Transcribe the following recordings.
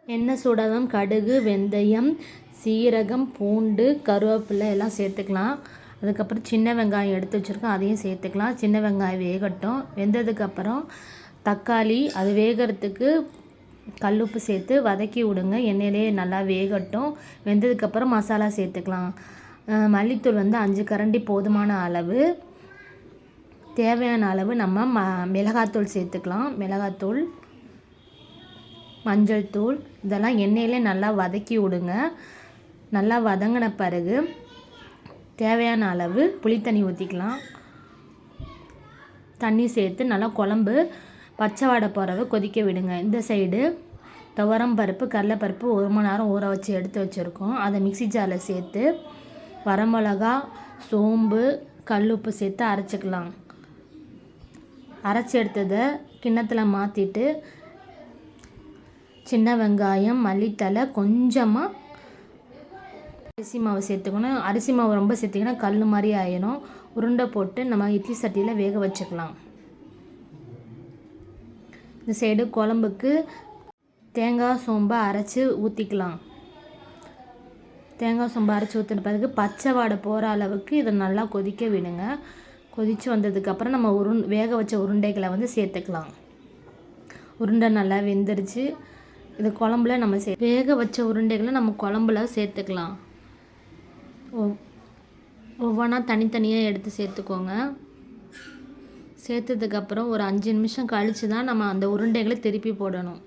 எண்ணெய் சூடாதான் கடுகு, வெந்தயம், சீரகம், பூண்டு, கருவேப்பிலை எல்லாம் சேர்த்துக்கலாம். அதுக்கப்புறம் சின்ன வெங்காயம் எடுத்து வச்சுருக்கோம், அதையும் சேர்த்துக்கலாம். சின்ன வெங்காயம் வேகட்டும். வெந்ததுக்கப்புறம் தக்காளி, அது வேகிறதுக்கு கல்லுப்பு சேர்த்து வதக்கி விடுங்க. எண்ணெயிலே நல்லா வேகட்டும். வெந்ததுக்கப்புறம் மசாலா சேர்த்துக்கலாம். மல்லித்தூள் 5 கரண்டி போதுமான அளவு. தேவையான அளவு நம்ம மிளகாத்தூள் சேர்த்துக்கலாம். மிளகாத்தூள், மஞ்சள் தூள் இதெல்லாம் எண்ணெயிலே நல்லா வதக்கி விடுங்க. நல்லா வதங்கின பிறகு தேவையான அளவு புளித்தண்ணி ஊற்றிக்கலாம். தண்ணி சேர்த்து நல்லா குழம்பு பச்சை வாடை போகிறவ கொதிக்க விடுங்க. இந்த சைடு துவரம் பருப்பு, கடலைப்பருப்பு 1 மணி நேரம் ஊற வச்சு எடுத்து வச்சுருக்கோம். அதை மிக்ஸி ஜாரில் சேர்த்து வரமிளகா, சோம்பு, கல்லுப்பு சேர்த்து அரைச்சிக்கலாம். அரைச்சி எடுத்ததை கிண்ணத்தில் மாற்றிட்டு சின்ன வெங்காயம், மல்லித்தலை, கொஞ்சமாக அரிசி மாவு சேர்த்துக்கணும். அரிசி மாவு ரொம்ப சேர்த்திங்கன்னா கல் மாதிரி ஆயிடும். உருண்டை போட்டு நம்ம இட்லி சட்டியில் வேக வச்சுக்கலாம். இந்த சைடு குழம்புக்கு தேங்காய் சோம்பை அரைச்சி ஊற்றிக்கலாம். தேங்காய் சோம்பை அரைச்சி ஊற்றின பிறகு பச்சை வாடை போகிற அளவுக்கு இதை நல்லா கொதிக்க விடுங்க. கொதித்து வந்ததுக்கப்புறம் நம்ம வேக வச்ச உருண்டைகளை சேர்த்துக்கலாம். உருண்டை நல்லா வெந்துருச்சு. இது குழம்புல நம்ம வேக வச்ச உருண்டைகளை நம்ம குழம்புல சேர்த்துக்கலாம். ஒவ்வொன்றா தனித்தனியாக எடுத்து சேர்த்துக்கோங்க. சேர்த்ததுக்கப்புறம் ஒரு 5 நிமிஷம் கழித்து தான் நம்ம அந்த உருண்டைகளை திருப்பி போடணும்.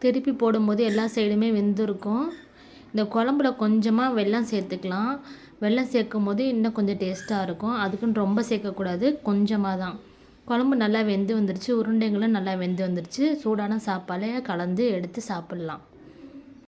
திருப்பி போடும்போது எல்லா சைடுமே வெந்திருக்கும். இந்த குழம்புல கொஞ்சமாக வெல்லம் சேர்த்துக்கலாம். வெல்லம் சேர்க்கும் போது இன்னும் கொஞ்சம் டேஸ்ட்டாக இருக்கும். அதுக்குன்னு ரொம்ப சேர்க்கக்கூடாது, கொஞ்சமாக தான். குழம்பு நல்லா வெந்து வந்துருச்சு. உருண்டைங்களும் நல்லா வெந்து வந்துருச்சு. சூடான சாப்பாடை கலந்து எடுத்து சாப்பிட்லாம்.